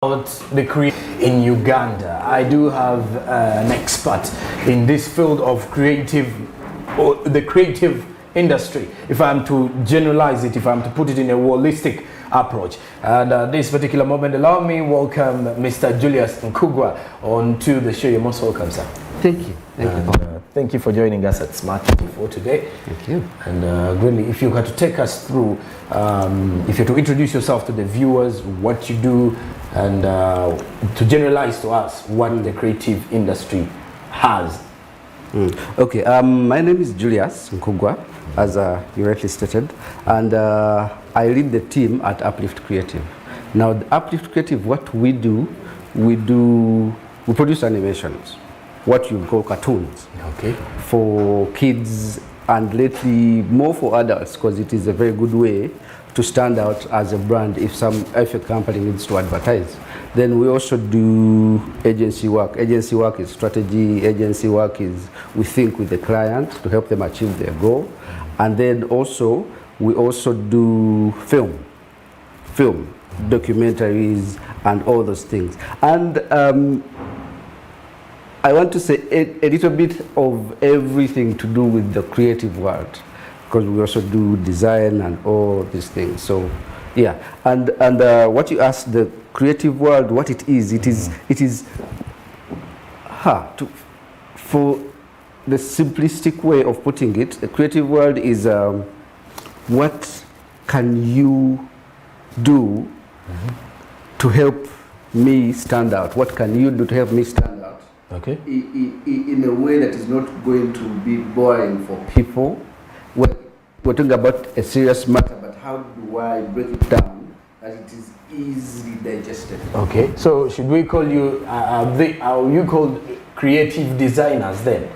About the in Uganda. I do have an expert in this field of the creative industry, if I'm to generalize it, if I'm to put it in a holistic approach. And this particular moment, allow me welcome Mr. Julius Nkugwa onto the show. You're most welcome, sir. Thank you. Thank you for joining us at Smart for today. Thank you. And really, if you had to take us through, if you had to introduce yourself to the viewers, what you do, and to generalize to us what the creative industry has. Okay, my name is Julius Nkugwa, as you rightly stated, and I lead the team at Uplift Creative. Now, the Uplift Creative, what we do, we produce animations, what you call cartoons, okay, for kids and lately more for adults, because it is a very good way to stand out as a brand if a company needs to advertise. Then we also do agency work. Agency work is strategy. Agency work is we think with the client to help them achieve their goal. And then also we also do film, documentaries and all those things. And I want to say a little bit of everything to do with the creative world, because we also do design and all these things. So yeah, and what you asked, the creative world, what it is for the simplistic way of putting it, the creative world is what can you do to help me stand out? What can you do to help me stand out? Okay. In a way that is not going to be boring for people. We're talking about a serious matter, but how do I break it down that it is easily digested? Okay, so should we call you, are you called creative designers then?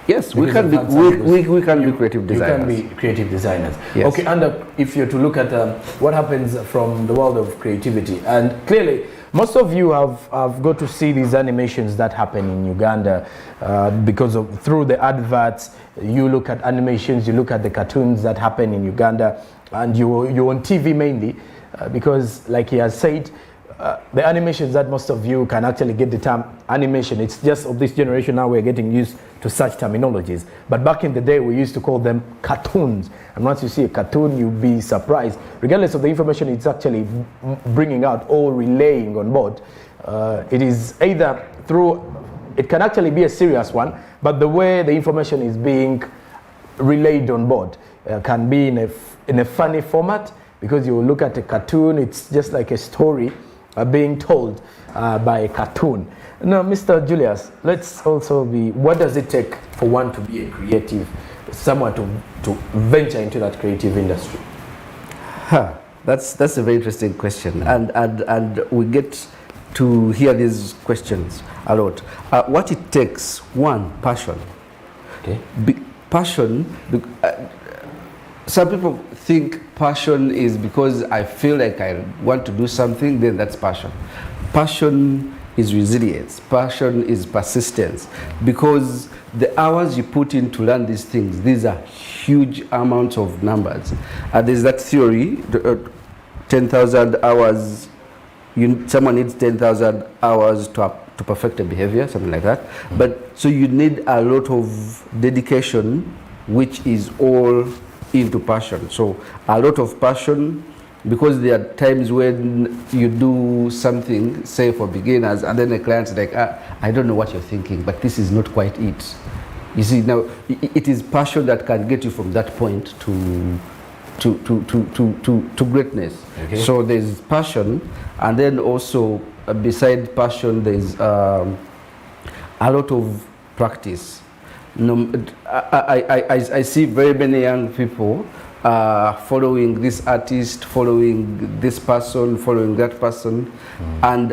Yes, we can be creative designers. You can be creative designers. Yes. Okay, and if you're to look at what happens from the world of creativity, and clearly most of you have got to see these animations that happen in Uganda because of through the adverts. You look at animations, you look at the cartoons that happen in Uganda, and you're on TV mainly because, like he has said, the animations that most of you can actually get the term animation. It's just of this generation now we're getting used to such terminologies. But back in the day we used to call them cartoons. And once you see a cartoon, you'll be surprised. Regardless of the information it's actually bringing out or relaying on board, it is either through, it can actually be a serious one, but the way the information is being relayed on board can be in a funny format, because you look at a cartoon, it's just like a story being told by a cartoon. Now, Mr. Julius, let's also be, what does it take for one to be a creative, someone to venture into that creative industry? That's a very interesting question, and we get to hear these questions a lot. What it takes, one, passion. Okay. Passion. Some people think passion is because I feel like I want to do something, then that's passion. Passion is resilience. Passion is persistence. Because the hours you put in to learn these things, these are huge amounts of numbers. There's that theory, 10,000 hours, someone needs 10,000 hours to perfect a behavior, something like that. But so you need a lot of dedication, which is all into passion. So a lot of passion, because there are times when you do something, say for beginners, and then the client's like, I don't know what you're thinking, but this is not quite it. You see, now it is passion that can get you from that point to greatness. Okay. So there's passion, and then also beside passion, there's a lot of practice. No, I see very many young people following this artist, following this person, following that person, and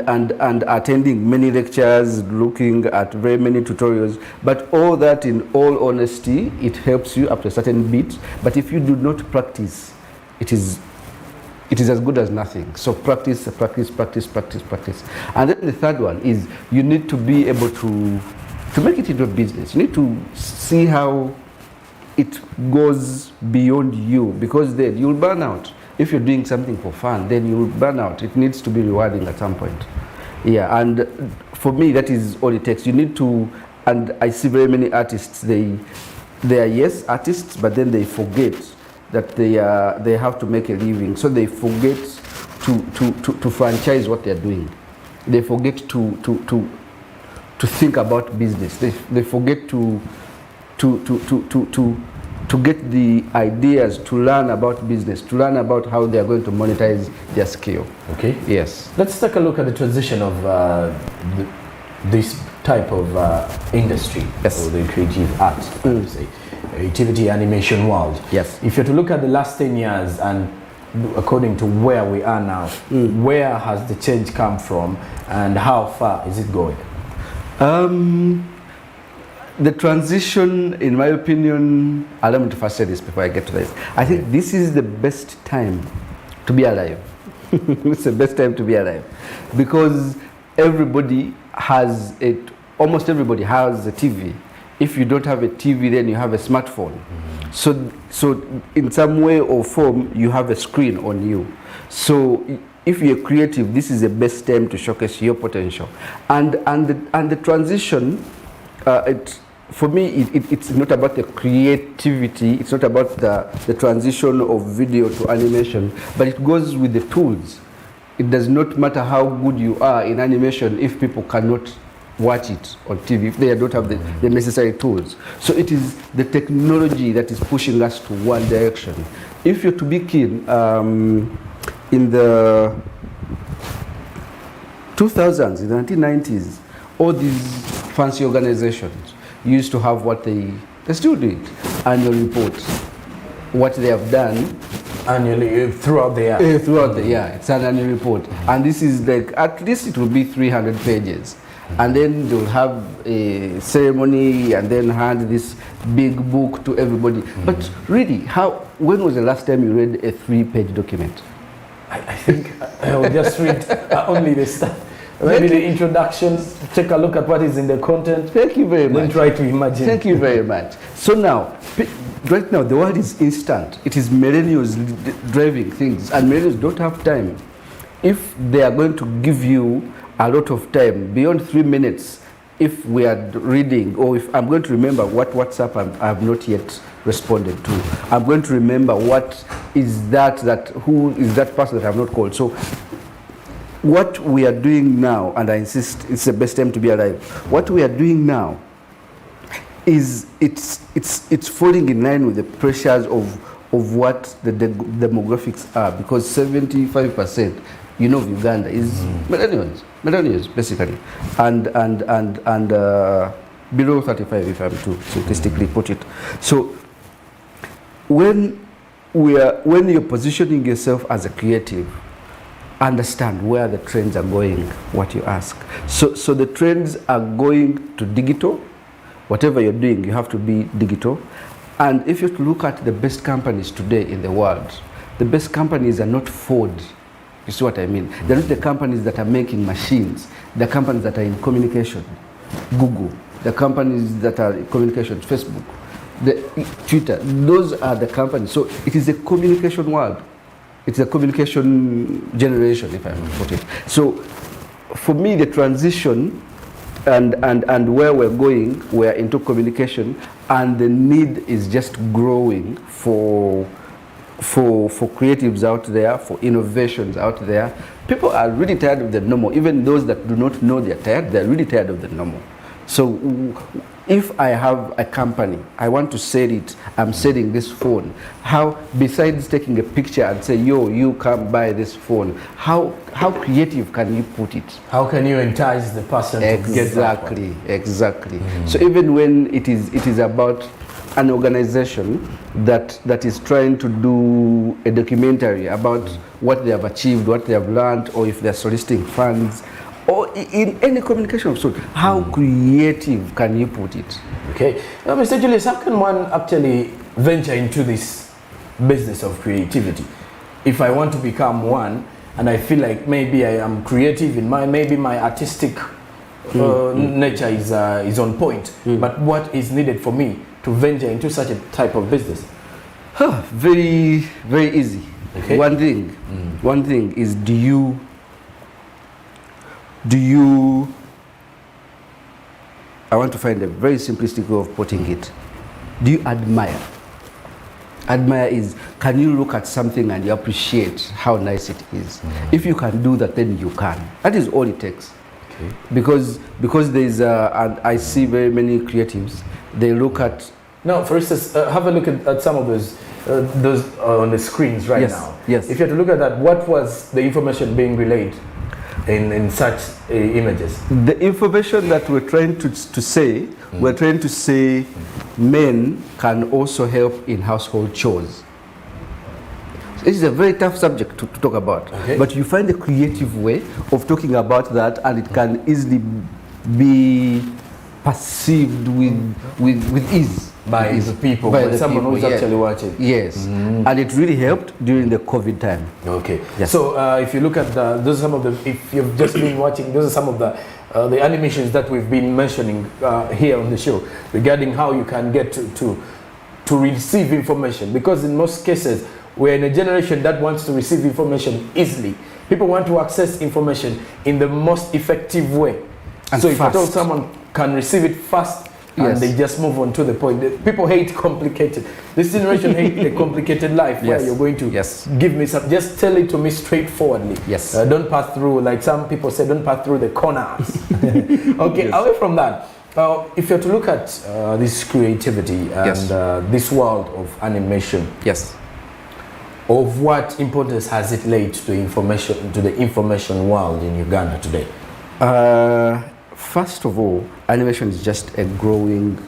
attending many lectures, looking at very many tutorials. But all that, in all honesty, it helps you up to a certain bit. But if you do not practice, it is as good as nothing. So practice. And then the third one is you need to be able to make it into a business. You need to see how it goes beyond you, because then you'll burn out. if you're doing something for fun, then you will burn out. It needs to be rewarding at some point. Yeah, and for me, that is all it takes. You need to, and I see very many artists, they are, yes, artists, but then they forget that they have to make a living. So they forget to franchise what they're doing. They forget to think about business. They forget to get the ideas, to learn about business, to learn about how they are going to monetize their skill. Okay. Yes. Let's take a look at the transition of this type of industry, Yes. or the creative arts, I would say, creativity animation world. Yes. If you're to look at the last 10 years and according to where we are now, where has the change come from and how far is it going? The transition, in my opinion, allow me to first say this before I get to this. I think this is the best time to be alive. It's the best time to be alive because everybody has it. Almost everybody has a TV. If you don't have a TV, then you have a smartphone. So in some way or form, you have a screen on you. So if you're creative, this is the best time to showcase your potential. And the transition, for me, it's not about the creativity. It's not about the transition of video to animation, but it goes with the tools. It does not matter how good you are in animation if people cannot watch it on TV, if they don't have the necessary tools. So it is the technology that is pushing us to one direction. If you're to be keen, in the 2000s, in the 1990s, all these fancy organizations used to have what they still do it, annual reports, what they have done Annually, throughout the year? Throughout the year, it's an annual report. And this is like, at least it will be 300 pages. And then they'll have a ceremony and then hand this big book to everybody. But really, when was the last time you read a 3-page document? I think I will just read only the stuff. Maybe the introduction, take a look at what is in the content. Thank you very much. Then try to imagine. Thank you very much. So now, right now, the world is instant. It is millennials driving things, and millennials don't have time. If they are going to give you a lot of time, beyond 3 minutes, if we are reading, or if I'm going to remember what WhatsApp I have not yet responded to, I'm going to remember what is who is that person that I have not called. So what we are doing now, and I insist it's the best time to be alive, what we are doing now is it's falling in line with the pressures of what the demographics are, because 75% of Uganda is millennials basically, and below 35 if I'm to statistically put it. So when you're positioning yourself as a creative, understand where the trends are going, what you ask. So the trends are going to digital. Whatever you're doing, you have to be digital. And if you look at the best companies today in the world, the best companies are not Ford. You see what I mean? They're not the companies that are making machines. They're companies that are in communication. Google, the companies that are in communication, Facebook, Twitter, those are the companies. So it is a communication world. It's a communication generation, if I may put it. So for me, the transition and where we're going, we're into communication, and the need is just growing for creatives out there, for innovations out there. People are really tired of the normal. Even those that do not know they're tired, they're really tired of the normal. So if I have a company, I want to sell it, I'm selling this phone. How, besides taking a picture and say, yo, you come buy this phone, how creative can you put it? How can you entice the person to get that one? Exactly. So even when it is about an organization that is trying to do a documentary about what they have achieved, what they have learned, or if they're soliciting funds, or in any communication of sort, how creative can you put it? Okay. Now, Mr. Julius, how can one actually venture into this business of creativity? If I want to become one, and I feel like maybe I am creative in maybe my artistic nature is on point, but what is needed for me to venture into such a type of business? Very, very easy. Okay. One thing is, do you I want to find a very simplistic way of putting it. Do you admire? Admire is, can you look at something and you appreciate how nice it is? If you can do that, then you can. That is all it takes. Okay. Because there's and I see very many creatives, they look at. Now, for instance, have a look at some of those on the screens right now. Yes. If you had to look at that, what was the information being relayed in such images? The information that we're trying to say, we're trying to say men can also help in household chores. This is a very tough subject to talk about, but you find a creative way of talking about that, and it can easily be perceived with ease by the people, by someone who's actually watching. Yes, and it really helped during the COVID time. Okay. Yes. So if you look at those are some of the, if you've just been watching, those are some of the animations that we've been mentioning here on the show regarding how you can get to receive information, because in most cases we're in a generation that wants to receive information easily. People want to access information in the most effective way. And so if fast. at all someone can receive it fast, and they just move on to the point. People hate complicated. This generation hate the complicated life where you're going to give me some, just tell it to me straightforwardly. Yes. Don't pass through, like some people say, don't pass through the corners. Okay, away from that, if you're to look at this creativity and this world of animation, of what importance has it laid to the information world in Uganda today? First of all, animation is just a growing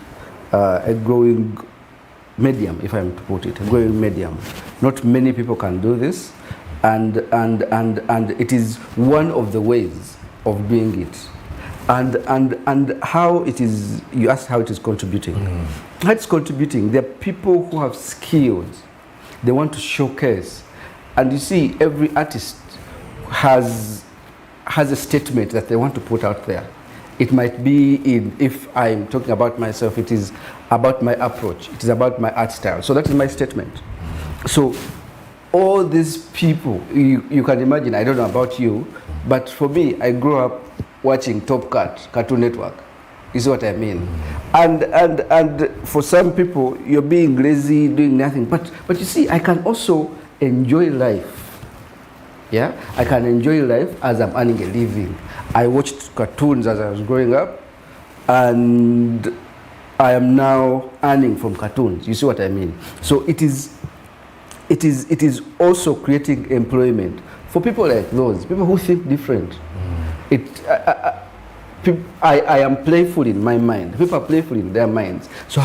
medium, if I'm to put it, a growing medium. Not many people can do this, and it is one of the ways of doing it. And how it is, you asked how it is contributing. How it's contributing, there are people who have skills, they want to showcase. And you see, every artist has a statement that they want to put out there. It might be if I'm talking about myself, it is about my approach, it is about my art style. So that is my statement. So all these people, you can imagine, I don't know about you, but for me, I grew up watching Top Cat, Cartoon Network. Is what I mean. And for some people, you're being lazy, doing nothing. But you see, I can also enjoy life. Yeah, I can enjoy life as I'm earning a living. I watched cartoons as I was growing up, and I am now earning from cartoons. You see what I mean? So it is also creating employment for people like those, people who think different. I am playful in my mind. People are playful in their minds. So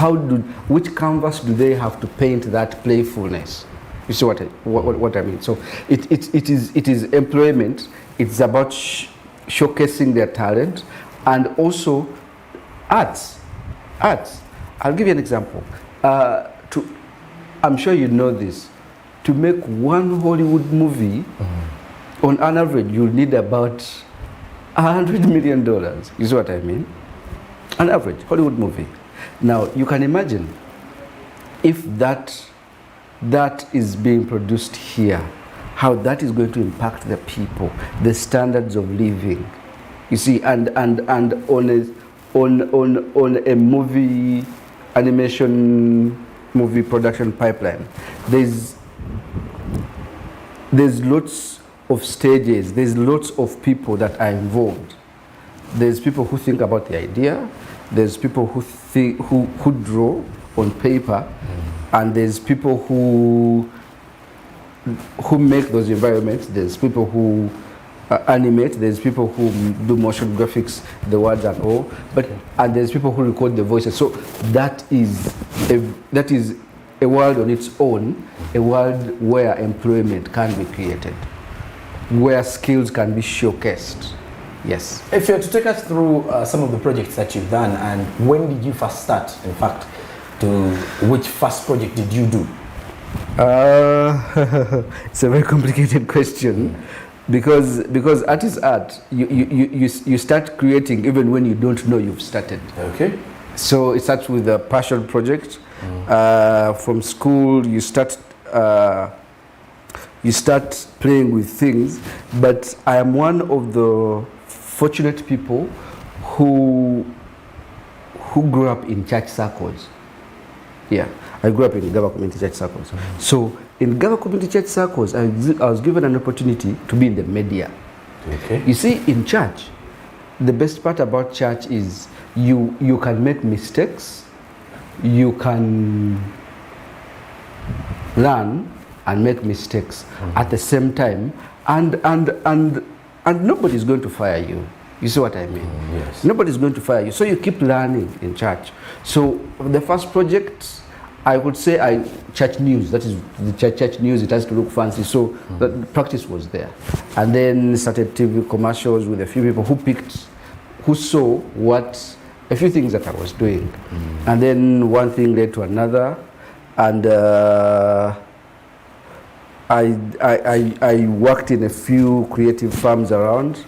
which canvas do they have to paint that playfulness? You see what I mean? So it is employment. It's about showcasing their talent, and also arts. I'll give you an example. I'm sure you know this. To make one Hollywood movie, on an average, you'll need about $100 million. You see what I mean? An average Hollywood movie. Now you can imagine if that is being produced here, how that is going to impact the people, the standards of living. You see, and on a movie animation movie production pipeline, there's lots of stages, there's lots of people that are involved. There's people who think about the idea, there's people who draw on paper, and there's people who make those environments, there's people who animate, there's people who do motion graphics, the words and all, and there's people who record the voices. So that is a world on its own, a world where employment can be created, where skills can be showcased. Yes. If you were to take us through some of the projects that you've done, and when did you first start, in fact, to which first project did you do? It's a very complicated question, because art is art. You start creating even when you don't know you've started. Okay. So it starts with a passion project. From school, you start you start playing with things. But I am one of the fortunate people who grew up in church circles. Yeah, I grew up in Gava Community Church circles. So in Gava Community Church circles, I was given an opportunity to be in the media. Okay. You see, in church, the best part about church is you can make mistakes, you can learn and make mistakes at the same time, and nobody's going to fire you. You see what I mean? Yes. Nobody's going to fire you. So you keep learning in church. So the first project, I would say church news. That is the church news. It has to look fancy. So the practice was there. And then started TV commercials with a few people who saw a few things that I was doing. And then one thing led to another. And I worked in a few creative firms around.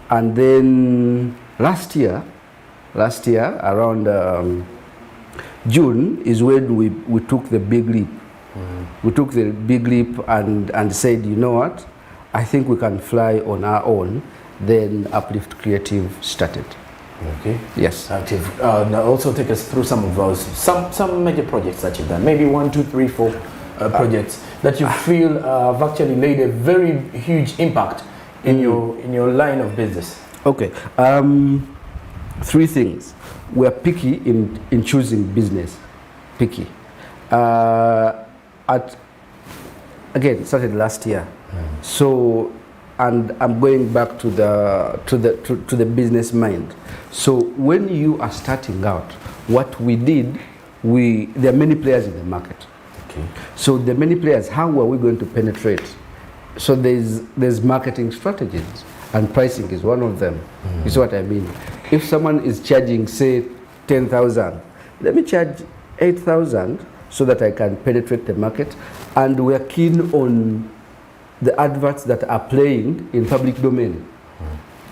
And then last year around June is when we took the big leap. We took the big leap and said, you know what, I think we can fly on our own. Then Uplift Creative started. Okay. Yes. Active. Now also take us through some of those, some major projects that you've done. Maybe 1, 2, 3, 4 projects that you feel have actually made a very huge impact in your line of business. Okay. 3 things. We are picky in choosing business. Picky. Again, started last year. So, and I'm going back to the business mind. So when you are starting out, what we did, there are many players in the market. Okay. So the many players, how are we going to penetrate? So there's marketing strategies, and pricing is one of them. You see what I mean? If someone is charging, say, 10,000, let me charge 8,000 so that I can penetrate the market. And we are keen on the adverts that are playing in public domain,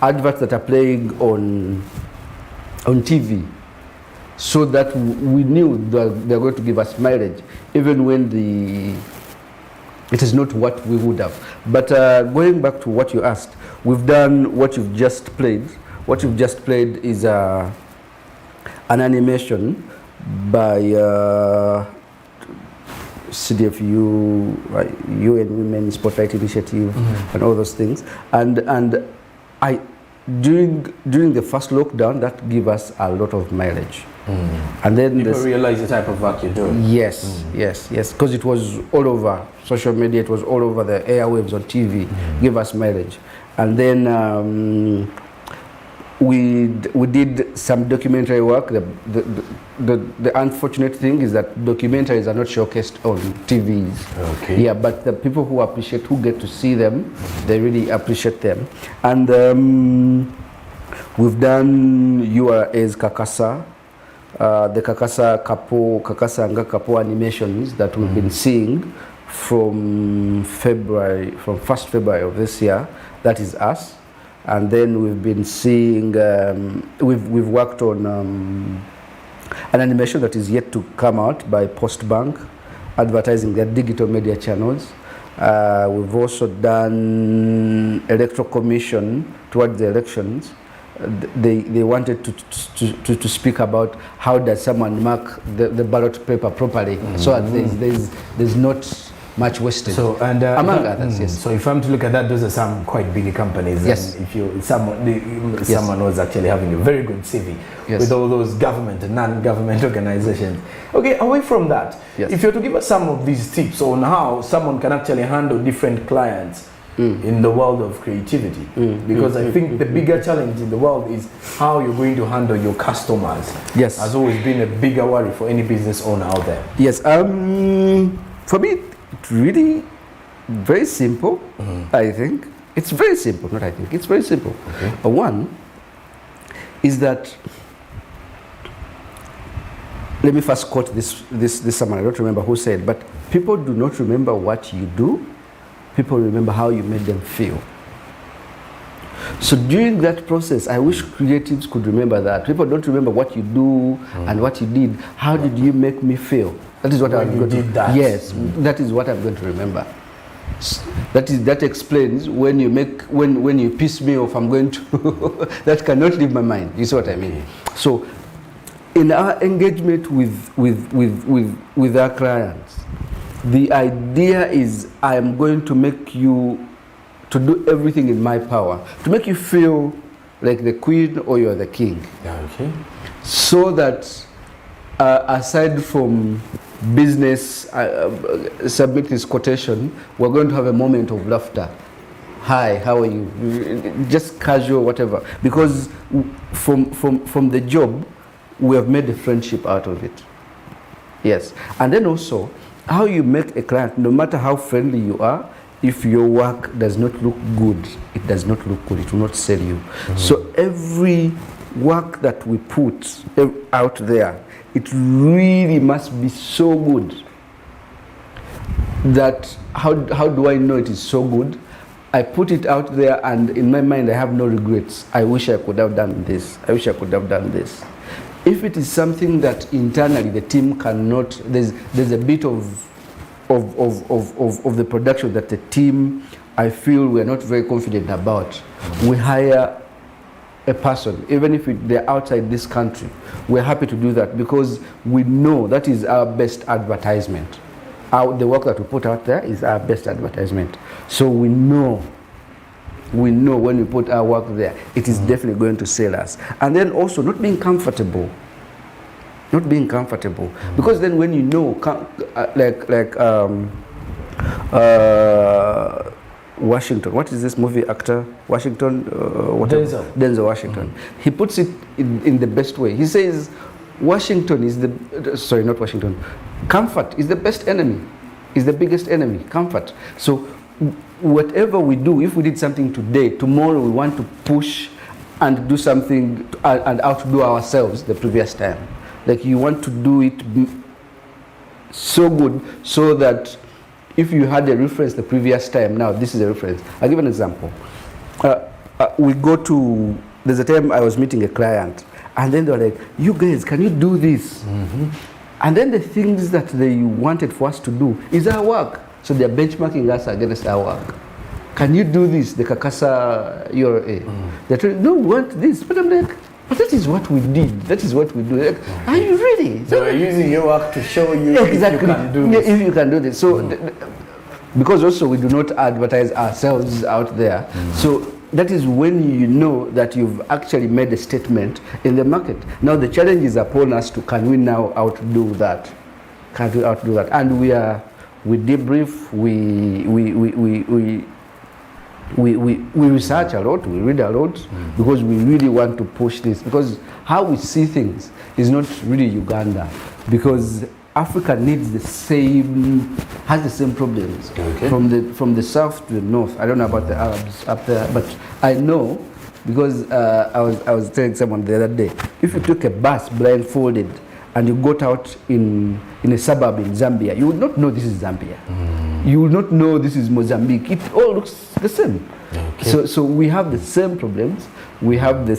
adverts that are playing on TV, so that we knew that they're going to give us mileage, even when it is not what we would have. But going back to what you asked, we've done what you've just played. What you've just played is an animation by CDFU, UN Women Spotlight Initiative, and all those things. And during the first lockdown, that gave us a lot of mileage. And then people realize the type of work you're doing. Yes, because it was all over social media, it was all over the airwaves on TV, gave us mileage. And then we did some documentary work. The unfortunate thing is that documentaries are not showcased on TVs. Okay. Yeah, but the people who get to see them, they really appreciate them. And we've done URA's Kakasa, the Kakasa Anga Kapo animations that we've been seeing from 1st February of this year. That is us. And then we've been seeing, we've worked on an animation that is yet to come out by Postbank, advertising their digital media channels. We've also done electoral commission towards the elections. They wanted to speak about how does someone mark the ballot paper properly, so there's not much wastage. So among others, yes. So if I'm to look at that, those are some quite big companies. Yes. And if someone was actually having a very good CV with all those government and non-government organizations. Okay, away from that, if you're to give us some of these tips on how someone can actually handle different clients in the world of creativity, because I think the bigger challenge in the world is how you're going to handle your customers. Yes, has always been a bigger worry for any business owner out there. Yes, for me, it's really very simple. I think it's very simple. Not I think it's very simple. Okay. One is that, let me first quote this someone. I don't remember who said, but people do not remember what you do. People remember how you made them feel. So during that process, I wish creatives could remember that. People don't remember what you do and what you did. How did you make me feel? That is what I'm going to. Yes, that is what I'm going to remember. That explains when you piss me off, I'm going to that cannot leave my mind. You see what I mean? So in our engagement with our clients, the idea is I am going to make you to do everything in my power to make you feel like the queen or you're the king. Okay. So that aside from business, submit this quotation, we're going to have a moment of laughter. Hi, how are you? Just casual, whatever. Because from the job, we have made a friendship out of it. Yes. And then also, how you make a client, no matter how friendly you are, if your work does not look good, it does not look good, it will not sell you. So every work that we put out there, it really must be so good that how do I know it is so good? I put it out there and in my mind I have no regrets. I wish I could have done this. I wish I could have done this. If it is something that internally the team cannot, there's a bit of the production that the team, I feel we're not very confident about. We hire a person, even if they're outside this country, we're happy to do that because we know that is our best advertisement. The work that we put out there is our best advertisement. So we know when we put our work there, it is definitely going to sell us. And then also not being comfortable. Because then when you know, Washington, what is this movie actor? Washington, Denzel Washington. He puts it in the best way. He says, Washington is not Washington. Comfort is the best enemy, is the biggest enemy, comfort. So whatever we do, if we did something today, tomorrow we want to push and do something and outdo ourselves the previous time. Like you want to do it so good so that if you had a reference the previous time, now this is a reference. I'll give an example. There's a time I was meeting a client, and then they were like, you guys, can you do this? And then the things that they wanted for us to do is our work. So they're benchmarking us against our work. Can you do this, the Kakasa URA? They're telling, no, we want this. But I'm like, but that is what we did. That is what we do. Like, are you really? So we're using your work to show you exactly. if you can do this. If you can do this. So, because also we do not advertise ourselves out there. So that is when you know that you've actually made a statement in the market. Now the challenge is upon us to, can we now outdo that? Can we outdo that? And we debrief, we research a lot, we read a lot, because we really want to push this. Because how we see things is not really Uganda, because Africa has the same problems. Okay. From the south to the north. I don't know about the Arabs up there, but I know because I was telling someone the other day, if you took a bus blindfolded and you got out in a suburb in Zambia, you would not know this is Zambia. You will not know this is Mozambique. It all looks the same. Okay. So we have the same problems. We need the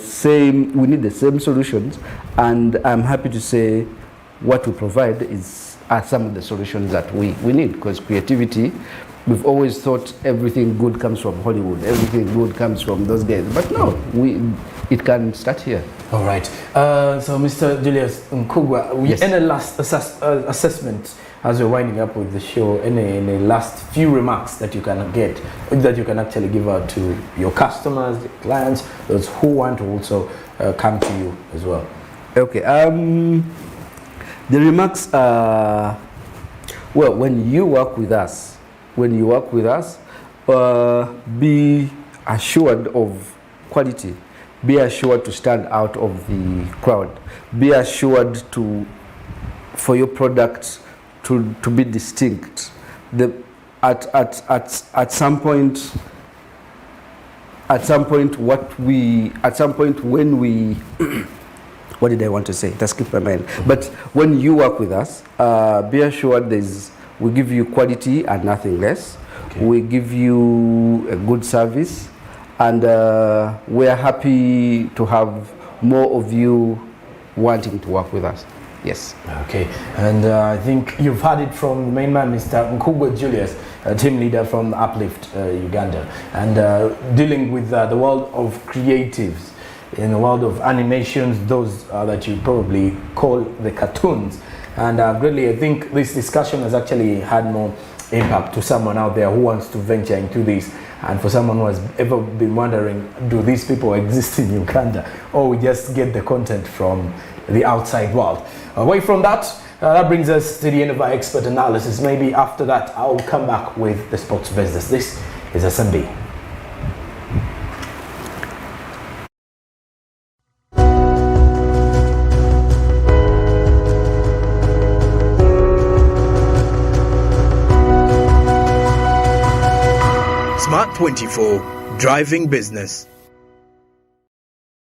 same solutions. And I'm happy to say what we provide are some of the solutions that we need. Because creativity, we've always thought everything good comes from Hollywood. Everything good comes from those guys. But no, it can start here. All right. So Mr. Julius Nkugwa, Yes. Any last assessment as we're winding up with the show, any last few remarks that you can actually give out to your customers, your clients, those who want to also come to you as well? Okay. The remarks are, well, when you work with us, be assured of quality. Be assured to stand out of the crowd. Be assured for your product to be distinct. At some point when we what did I want to say? It has skipped my mind. But when you work with us, be assured we give you quality and nothing less. Okay. We give you a good service, and we are happy to have more of you wanting to work with us. Yes. Okay, and I think you've heard it from the main man, Mr. Nkugwa Julius. team leader from Uplift Uganda, and dealing with the world of creatives, in the world of animations, those that you probably call the cartoons. And greatly, I think this discussion has actually had more impact to someone out there who wants to venture into this, and for someone who has ever been wondering, do these people exist in Uganda, or we just get the content from the outside world. Away from that, that brings us to the end of our expert analysis. Maybe after that, I'll come back with the sports business. This is SMB. Smart 24, driving business.